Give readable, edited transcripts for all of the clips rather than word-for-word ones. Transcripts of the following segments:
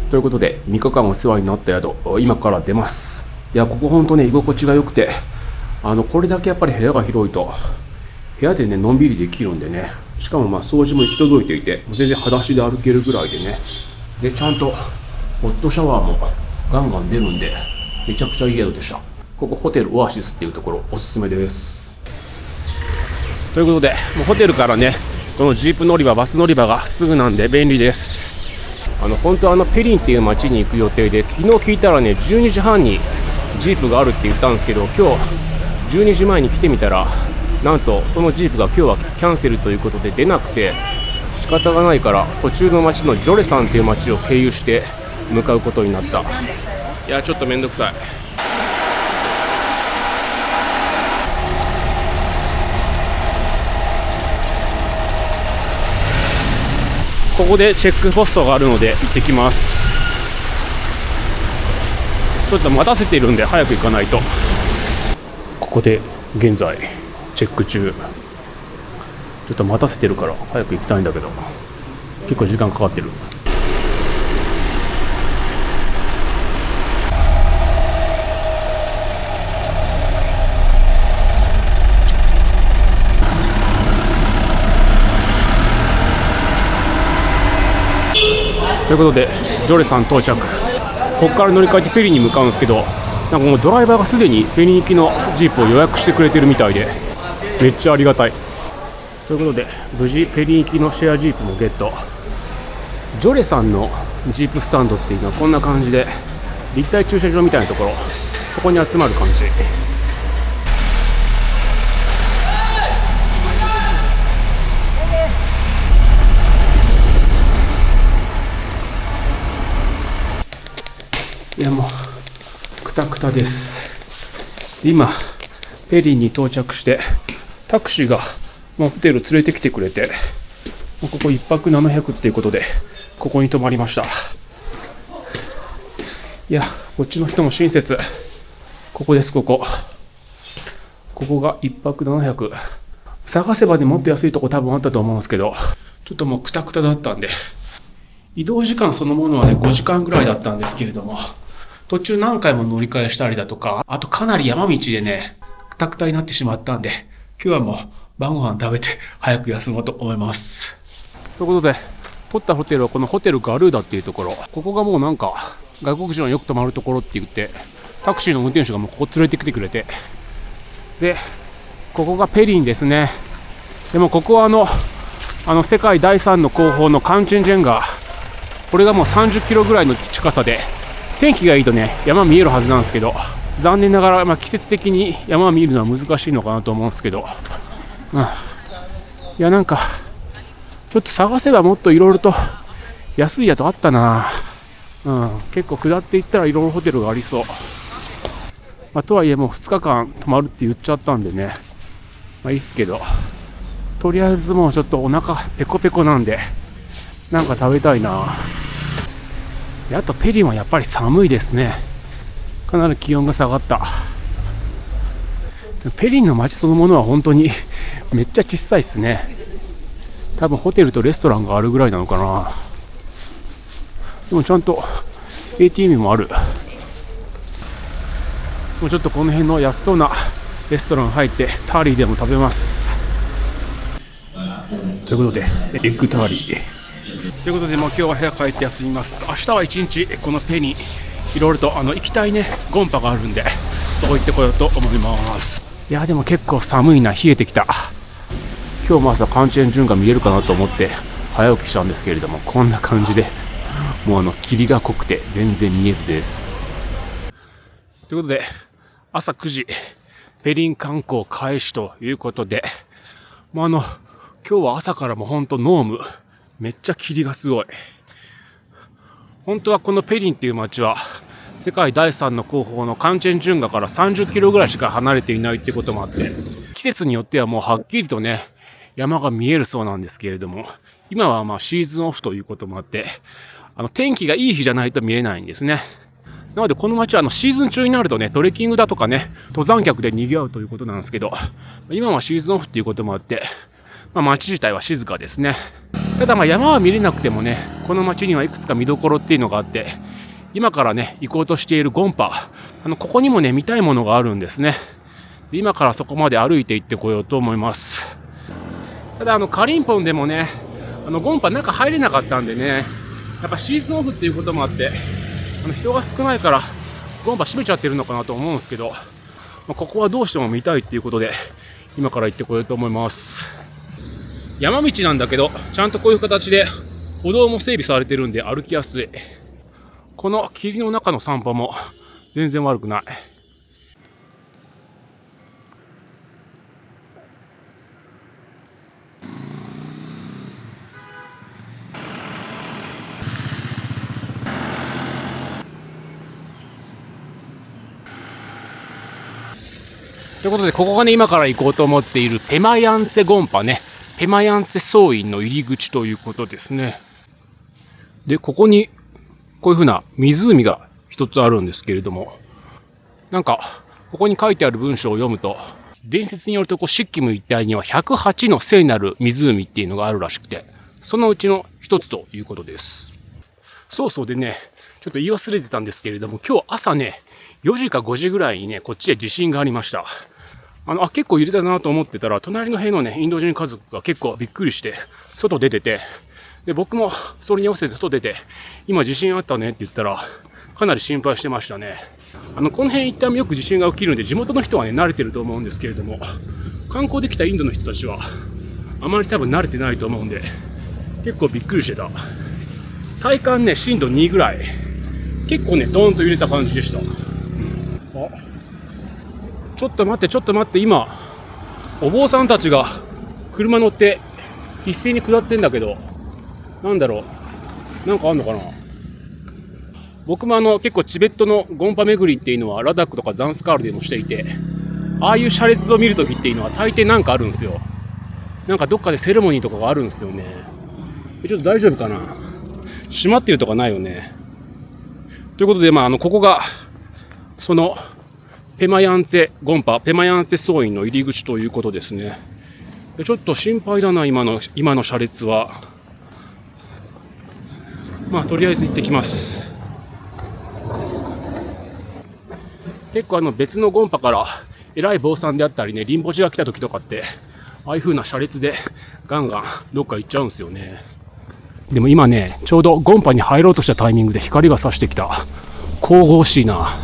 ということで、3日間お世話になった宿、今から出ます。いや、ここほんとね、居心地が良くて、これだけやっぱり部屋が広いと、部屋でね、のんびりできるんでね、しかも掃除も行き届いていて、全然裸足で歩けるぐらいでね、で、ちゃんと、ホットシャワーもガンガン出るんで、めちゃくちゃいい宿でした。ここホテルオアシスっていうところ、おすすめです。ということで、もうホテルからね、このジープ乗り場、バス乗り場がすぐなんで便利です。本当はペリンっていう街に行く予定で、昨日聞いたらね、12時半にジープがあるって言ったんですけど、今日12時前に来てみたら、なんとそのジープが今日はキャンセルということで出なくて、仕方がないから途中の町のジョレサンっていう町を経由して向かうことになった。いや、ちょっとめんどくさい。ここでチェックポストがあるので行ってきます。ちょっと待たせているんで早く行かないと。ここで現在チェック中。ちょっと待たせてるから早く行きたいんだけど、結構時間かかってる。ということでジョレさん到着。ここから乗り換えてペリーに向かうんですけど、なんかもうドライバーがすでにペリー行きのジープを予約してくれてるみたいで、めっちゃありがたい。ということで無事ペリー行きのシェアジープもゲット。ジョレさんのジープスタンドっていうのはこんな感じで、立体駐車場みたいなところ、ここに集まる感じ。いや、もうクタクタです。今ペリーに到着して、タクシーがもうホテル連れてきてくれて、ここ1泊700っていうことでここに泊まりました。いや、こっちの人も親切。ここです。ここが1泊700。探せばね、もっと安いとこ多分あったと思うんですけど、ちょっともうクタクタだったんで、移動時間そのものはね5時間ぐらいだったんですけれども、途中何回も乗り換えしたりだとか、あとかなり山道でねクタクタになってしまったんで、今日はもう晩ご飯食べて早く休もうと思います。ということで、取ったホテルはこのホテルガルーダっていうところ。ここがもうなんか外国人がよく泊まるところって言って、タクシーの運転手がもうここ連れてきてくれて、でここがペリンですね。でもここは世界第3の高峰のカンチェンジェンガ、これがもう30キロぐらいの近さで、天気がいいとね山見えるはずなんですけど、残念ながら、季節的に山見るのは難しいのかなと思うんですけど、いや、なんかちょっと探せばもっといろいろと安い宿あったな。結構下っていったらいろいろホテルがありそう。とはいえもう2日間泊まるって言っちゃったんでね、いいっすけど、とりあえずもうちょっとお腹ペコペコなんで、なんか食べたいな。あとペリンはやっぱり寒いですね。かなり気温が下がった。ペリンの街そのものは本当にめっちゃ小さいですね。多分ホテルとレストランがあるぐらいなのかな。でもちゃんと ATM もある。もうちょっとこの辺の安そうなレストラン入ってターリーでも食べます。ということでエッグターリーということで、もう今日は部屋帰って休みます。明日は一日このペニーいろいろと行きたいねゴンパがあるんで、そこ行ってこようと思います。いや、でも結構寒いな。冷えてきた。今日も朝カンチェンジュンが見えるかなと思って早起きしたんですけれども、こんな感じでもう霧が濃くて全然見えずです。ということで朝9時ペリン観光開始ということで、もう今日は朝からも本当ノーム、めっちゃ霧がすごい。本当はこのペリンっていう街は世界第3の高峰のカンチェンジュンガから30キロぐらいしか離れていないってこともあって、季節によってはもうはっきりとね山が見えるそうなんですけれども、今はシーズンオフということもあって、天気がいい日じゃないと見れないんですね。なのでこの街はシーズン中になるとね、トレッキングだとかね登山客で賑わうということなんですけど、今はシーズンオフっていうこともあって、街自体は静かですね。ただ山は見れなくてもね、この街にはいくつか見どころっていうのがあって、今からね行こうとしているゴンパ、ここにもね見たいものがあるんですね。今からそこまで歩いて行ってこようと思います。ただカリンポンでもねゴンパ中入れなかったんでね、やっぱシーズンオフっていうこともあって人が少ないからゴンパ閉めちゃってるのかなと思うんですけど、ここはどうしても見たいっていうことで今から行ってこようと思います。山道なんだけどちゃんとこういう形で歩道も整備されてるんで歩きやすい。この霧の中の散歩も全然悪くない。ということで、ここがね今から行こうと思っているペマヤンツェゴンパね、ペマヤンツェ総院の入り口ということですね。で、ここにこういう風な湖が一つあるんですけれども、なんかここに書いてある文章を読むと、伝説によるとシッキム一帯には108の聖なる湖っていうのがあるらしくて、そのうちの一つということです。そうでね、ちょっと言い忘れてたんですけれども、今日朝ね4時か5時ぐらいにねこっちで地震がありました。結構揺れたなと思ってたら、隣の部屋のねインド人家族が結構びっくりして外出てて、で僕もそれに合わせて外出て、今地震あったねって言ったらかなり心配してましたね。この辺一帯もよく地震が起きるんで、地元の人はね慣れてると思うんですけれども、観光できたインドの人たちはあまり多分慣れてないと思うんで、結構びっくりしてた。体感ね震度2ぐらい、結構ねドーンと揺れた感じでした。ちょっと待って、今お坊さんたちが車乗って一斉に下ってんだけど、なんだろう、なんかあんのかな。僕も結構チベットのゴンパ巡りっていうのはラダックとかザンスカールでもしていて、ああいう車列を見るときっていうのは大抵なんかあるんですよ。なんかどっかでセレモニーとかがあるんですよね。ちょっと大丈夫かな、閉まってるとかないよね。ということでここがそのペマヤンツェゴンパ、ペマヤンツェ総院の入り口ということですね。ちょっと心配だな、今の車列は。とりあえず行ってきます。結構別のゴンパから偉い坊さんであったりね、リンポチが来た時とかって、ああいう風な車列でガンガンどっか行っちゃうんですよね。でも今ね、ちょうどゴンパに入ろうとしたタイミングで光が差してきた。神々しいな。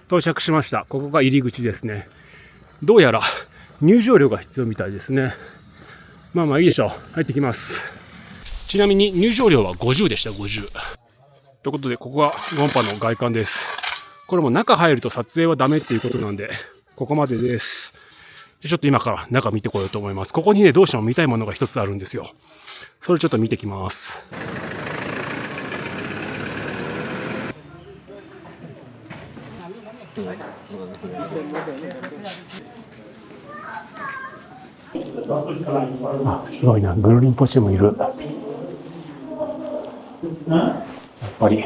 到着しました。ここが入り口ですね。どうやら入場料が必要みたいですね。いいでしょう。入ってきます。ちなみに入場料は50でした。50。ということで、ここがゴンパの外観です。これも中入ると撮影はダメっていうことなんで、ここまでです。ちょっと今から中見てこようと思います。ここにね、どうしても見たいものが一つあるんですよ。それちょっと見てきます。すごいな、グルリンポチもいる。やっぱり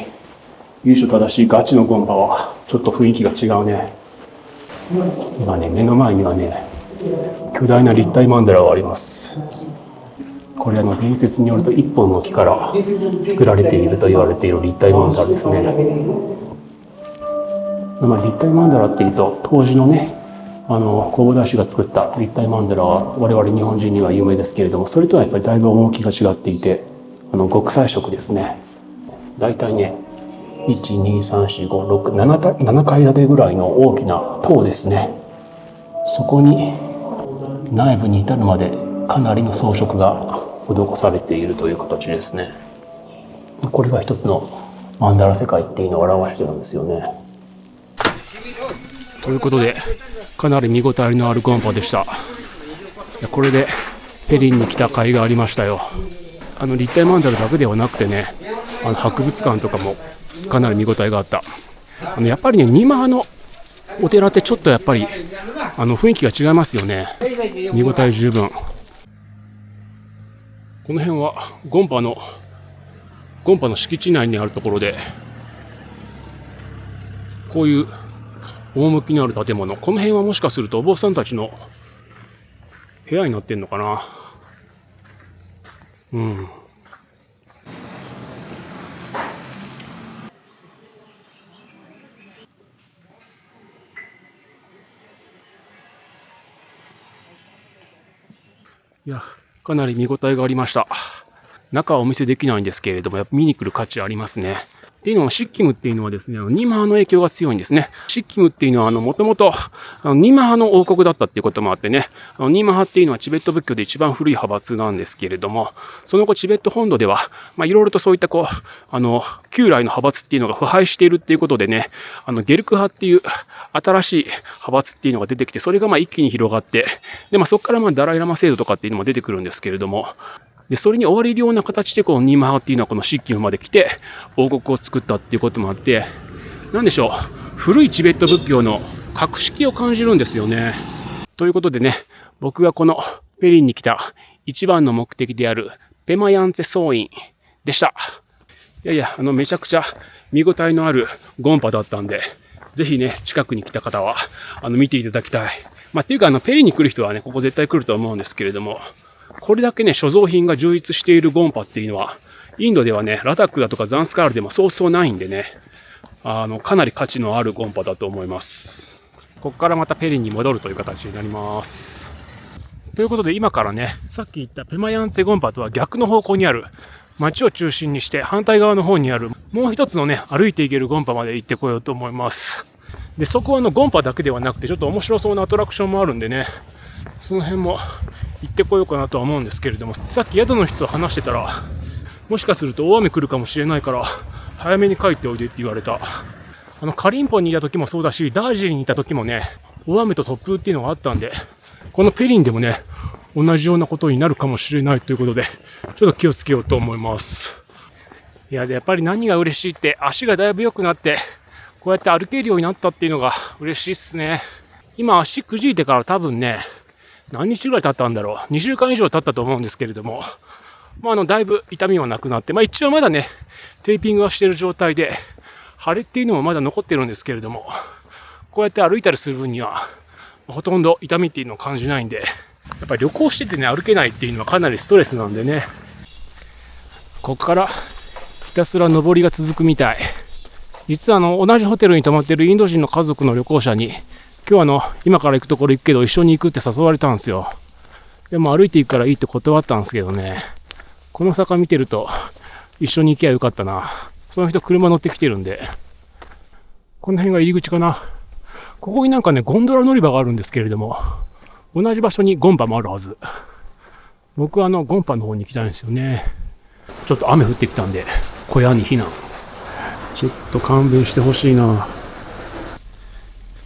由緒正しいガチのゴンパはちょっと雰囲気が違うね。今ね、目の前にはね巨大な立体マンダラがあります。これ伝説によると一本の木から作られていると言われている立体マンダラですね。立体マンダラっていうと、当時のね弘法大師が作った立体マンダラは我々日本人には有名ですけれども、それとはやっぱりだいぶ趣が違っていて、極彩色ですね。だいたいね 1,2,3,4,5,6,7 階建てぐらいの大きな塔ですね。そこに内部に至るまでかなりの装飾が施されているという形ですね。これが一つのマンダラ世界っていうのを表してるんですよね。ということで、かなり見応えのあるゴンパでした。これでペリンに来た甲斐がありましたよ。立体マンダラだけではなくてね、博物館とかもかなり見応えがあった。やっぱりね、ニマのお寺ってちょっとやっぱり雰囲気が違いますよね。見応え十分。この辺はゴンパの敷地内にあるところで、こういう趣のある建物、この辺はもしかするとお坊さんたちの部屋になってんのかな。うん。いや、かなり見応えがありました。中はお見せできないんですけれども、やっぱ見に来る価値ありますね。っていうのは、シッキムっていうのはですね、ニマハの影響が強いんですね。シッキムっていうのは、もともと、ニマハの王国だったっていうこともあってね、ニマハっていうのはチベット仏教で一番古い派閥なんですけれども、その後チベット本土では、いろいろとそういった旧来の派閥っていうのが腐敗しているっていうことでね、ゲルク派っていう新しい派閥っていうのが出てきて、それが一気に広がって、で、そこからダライラマ制度とかっていうのも出てくるんですけれども、で、それに追われるような形でこのニーマハっていうのはこのシッキムまで来て王国を作ったっていうこともあって、なんでしょう、古いチベット仏教の格式を感じるんですよね。ということでね、僕がこのペリンに来た一番の目的であるペマヤンツェ総院でした。いやいや、めちゃくちゃ見応えのあるゴンパだったんで、ぜひね、近くに来た方は見ていただきたい。っていうかペリンに来る人はね、ここ絶対来ると思うんですけれども、これだけね、所蔵品が充実しているゴンパっていうのは、インドではね、ラタックだとかザンスカールでもそうそうないんでね、かなり価値のあるゴンパだと思います。ここからまたペリンに戻るという形になります。ということで今からね、さっき言ったペマヤンツェゴンパとは逆の方向にある、街を中心にして反対側の方にある、もう一つのね、歩いていけるゴンパまで行ってこようと思います。で、そこはゴンパだけではなくて、ちょっと面白そうなアトラクションもあるんでね、その辺も行ってこようかなとは思うんですけれども、さっき宿の人と話してたら、もしかすると大雨来るかもしれないから、早めに帰っておいでって言われた。カリンポンにいた時もそうだし、ダージリンにいた時もね、大雨と突風っていうのがあったんで、このペリンでもね、同じようなことになるかもしれないということで、ちょっと気をつけようと思います。いや、で、やっぱり何が嬉しいって、足がだいぶ良くなって、こうやって歩けるようになったっていうのが嬉しいっすね。今足くじいてから多分ね、何日ぐらい経ったんだろう。2週間以上経ったと思うんですけれども、だいぶ痛みはなくなって、一応まだね、テーピングはしている状態で、腫れっていうのもまだ残ってるんですけれども、こうやって歩いたりする分には、ほとんど痛みっていうのを感じないんで、やっぱり旅行しててね、歩けないっていうのはかなりストレスなんでね、ここからひたすら登りが続くみたい。実は同じホテルに泊まってるインド人の家族の旅行者に、今日今から行くところ行くけど一緒に行くって誘われたんですよ。でも歩いて行くからいいって断ったんですけどね。この坂見てると一緒に行きゃよかったな。その人車乗ってきてるんで。この辺が入り口かな。ここになんかね、ゴンドラ乗り場があるんですけれども、同じ場所にゴンパもあるはず。僕はゴンパの方に行きたいんですよね。ちょっと雨降ってきたんで、小屋に避難。ちょっと勘弁してほしいな。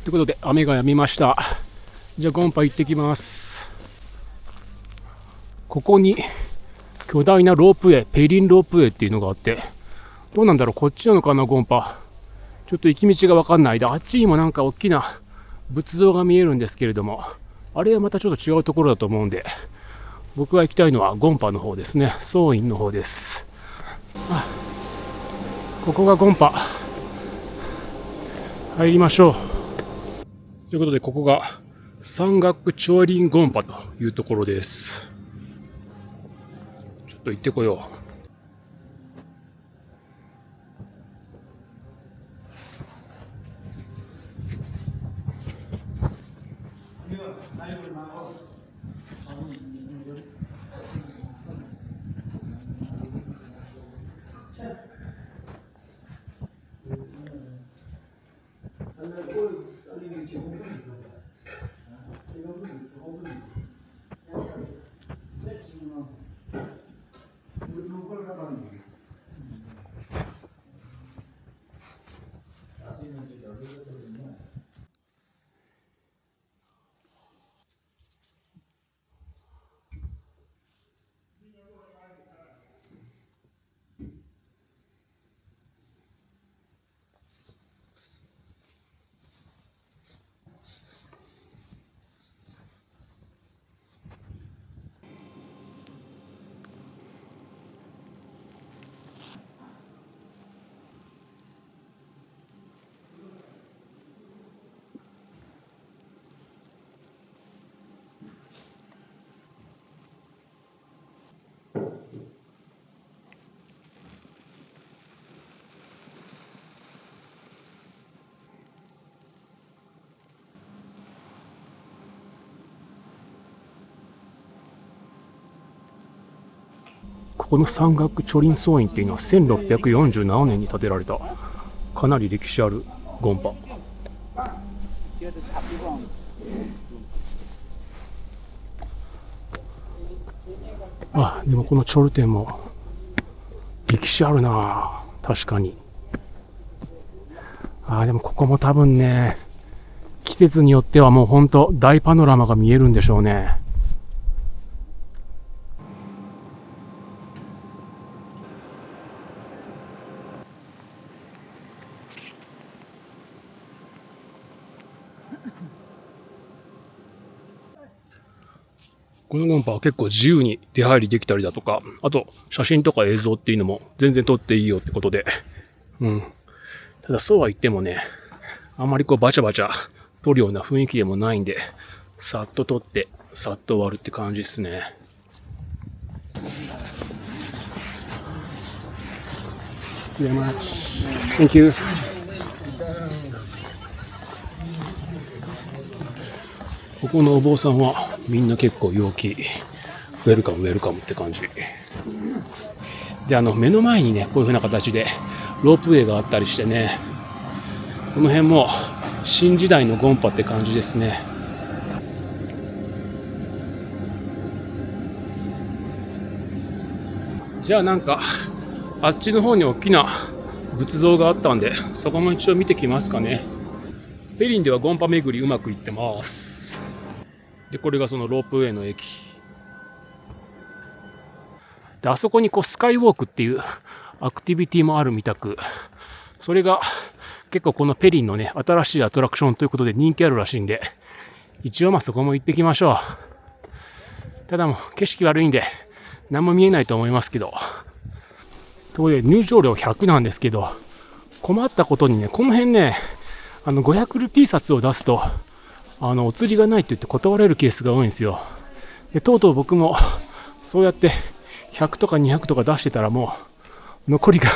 ということで雨が止みました。じゃあゴンパ行ってきます。ここに巨大なロープウェイ、ペリンロープウェイっていうのがあって、どうなんだろう、こっちなのかな、ゴンパ。ちょっと行き道がわかんないで、あっちにもなんか大きな仏像が見えるんですけれども、あれはまたちょっと違うところだと思うんで、僕が行きたいのはゴンパの方ですね。総院の方です。ここがゴンパ。入りましょう。ということで、ここが山岳チリンゴンパというところです。ちょっと行ってこよう。この山岳チョリンソーインっていうのは1647年に建てられたかなり歴史あるゴンパ。あ、でもこのチョルテンも歴史あるな、確かに。あ、でもここも多分ね、季節によってはもうほんと大パノラマが見えるんでしょうね。このゴンパは結構自由に出入りできたりだとか、あと写真とか映像っていうのも全然撮っていいよってことで。ただそうは言ってもね、あんまりこうバチャバチャ撮るような雰囲気でもないんで、さっと撮って、さっと終わるって感じですね。Thank you very much. Thank you. ここのお坊さんはみんな結構陽気、ウェルカムウェルカムって感じで、目の前にね、こういう風な形でロープウェイがあったりしてね、この辺も新時代のゴンパって感じですね。じゃあなんかあっちの方に大きな仏像があったんで、そこも一応見てきますかね。ペリンではゴンパ巡りうまくいってます。で、これがそのロープウェイの駅で、あそこにこうスカイウォークっていうアクティビティもあるみたく、それが結構このペリンのね、新しいアトラクションということで人気あるらしいんで、一応まあそこも行ってきましょう。ただもう景色悪いんで何も見えないと思いますけど、ところで入場料100なんですけど、困ったことにね、この辺ね、500ルピー札を出すとお釣りがないって言って断られるケースが多いんですよ。で、とうとう僕もそうやって100とか200とか出してたらもう残りが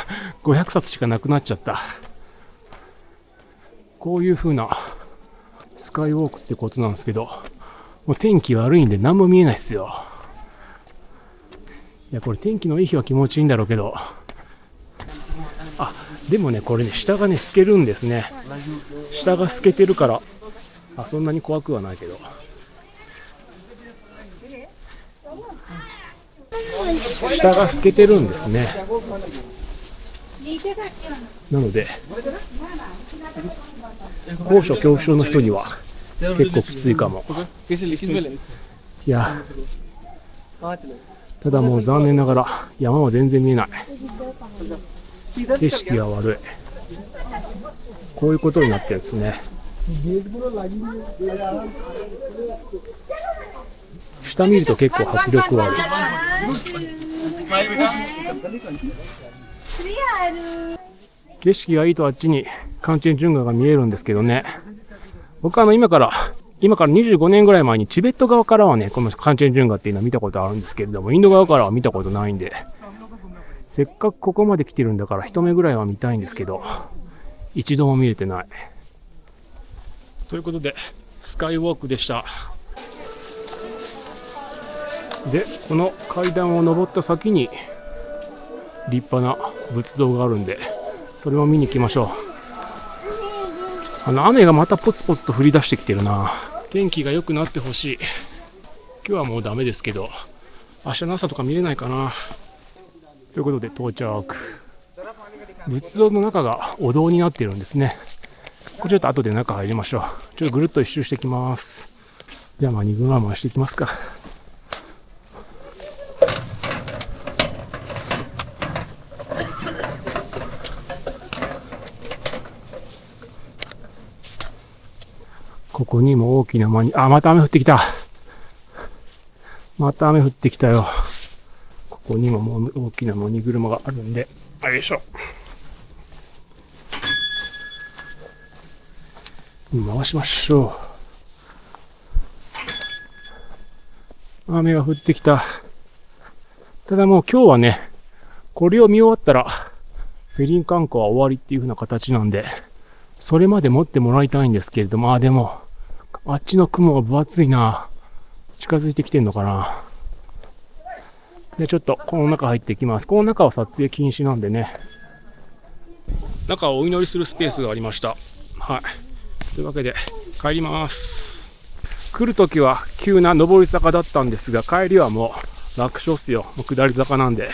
500冊しかなくなっちゃった。こういう風なスカイウォークってことなんですけど、もう天気悪いんで何も見えないっすよ。いや、これ天気のいい日は気持ちいいんだろうけど、でもね、これね、下がね透けるんですね。下が透けてるからそんなに怖くはないけど、下が透けてるんですね。なので高所恐怖症の人には結構きついかも。いや、ただもう残念ながら山は全然見えない。景色が悪い。こういうことになってるんですね。下見ると結構迫力はある。景色がいいとあっちにカンチェンジュンガが見えるんですけどね、僕は今から25年ぐらい前にチベット側からはね、このカンチェンジュンガっていうのは見たことあるんですけれども、インド側からは見たことないんで、せっかくここまで来てるんだから一目ぐらいは見たいんですけど、一度も見れてない。ということでスカイウォークでした。で、この階段を登った先に立派な仏像があるんで、それを見に行きましょう。雨がまたポツポツと降り出してきてるな。天気が良くなってほしい。今日はもうダメですけど、明日の朝とか見れないかな。ということで到着。仏像の中がお堂になっているんですね。これちょっと後で中入りましょう。ちょっとぐるっと一周してきます。じゃあ2分半回していきますか。ここにも大きなまた雨降ってきた。また雨降ってきたよ。ここにも大きなモニ車があるんで、よいしょ。回しましょう。雨が降ってきた。ただもう今日はね、これを見終わったら、ペリン観光は終わりっていう風な形なんで、それまで持ってもらいたいんですけれども、でも、あっちの雲が分厚いな。近づいてきてんのかな。で、ちょっとこの中入っていきます。この中は撮影禁止なんでね。中はお祈りするスペースがありました。はい。というわけで、帰ります。来るときは急な上り坂だったんですが、帰りはもう楽勝っすよ。もう下り坂なんで。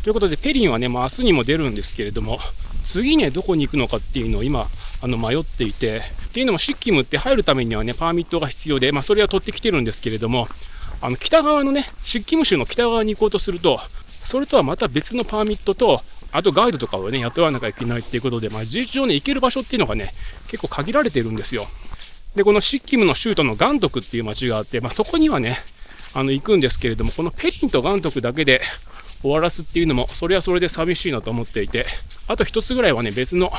ということで、ペリンはね、明日にも出るんですけれども、次ね、どこに行くのかっていうのを今、迷っていて、っていうのも、シッキムって入るためにはね、パーミットが必要で、それは取ってきてるんですけれども、北側のね、シッキム州の北側に行こうとすると、それとはまた別のパーミットと、あとガイドとかをね、雇わなきゃいけないっていうことで、事実上ね、行ける場所っていうのがね、結構限られてるんですよ。で、このシッキムの州都のガントクっていう町があって、そこにはね、行くんですけれども、このペリンとガントクだけで終わらすっていうのも、それはそれで寂しいなと思っていて、あと一つぐらいはね、別の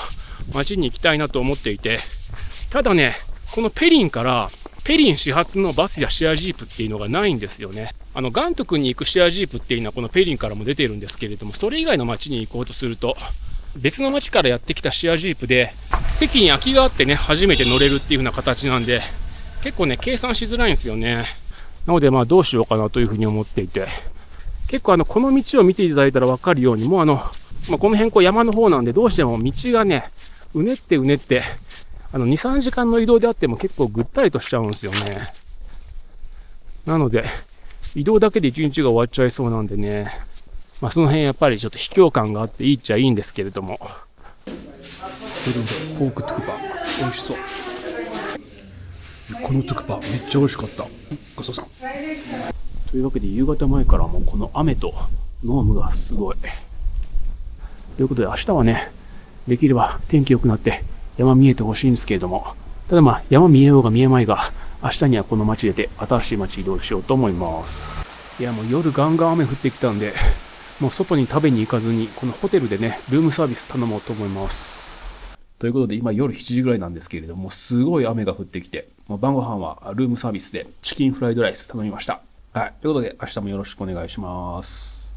町に行きたいなと思っていて、ただね、このペリンからペリン始発のバスやシェアジープっていうのがないんですよね。ガントクに行くシェアジープっていうのはこのペリンからも出てるんですけれども、それ以外の町に行こうとすると、別の町からやってきたシェアジープで、席に空きがあってね、初めて乗れるっていう風な形なんで、結構ね、計算しづらいんですよね。なので、どうしようかなというふうに思っていて、結構この道を見ていただいたら分かるように、もうこの辺山の方なんで、どうしても道がね、うねって、2、3時間の移動であっても結構ぐったりとしちゃうんですよね。なので、移動だけで一日が終わっちゃいそうなんでね、その辺やっぱりちょっと卑怯感があっていいっちゃいいんですけれども。ポークトゥクパ、美味しそう。このトゥクパ、めっちゃ美味しかった。ごちそうさん。というわけで夕方前からもうこの雨と濃霧がすごい。ということで明日はね、できれば天気良くなって山見えてほしいんですけれども、ただ山見えようが見えまいが、明日にはこの街出て新しい街移動しようと思います。いやもう夜ガンガン雨降ってきたんで、もう外に食べに行かずに、このホテルでね、ルームサービス頼もうと思います。ということで今夜7時ぐらいなんですけれども、すごい雨が降ってきて、もう晩ご飯はルームサービスでチキンフライドライス頼みました。はい。ということで明日もよろしくお願いします。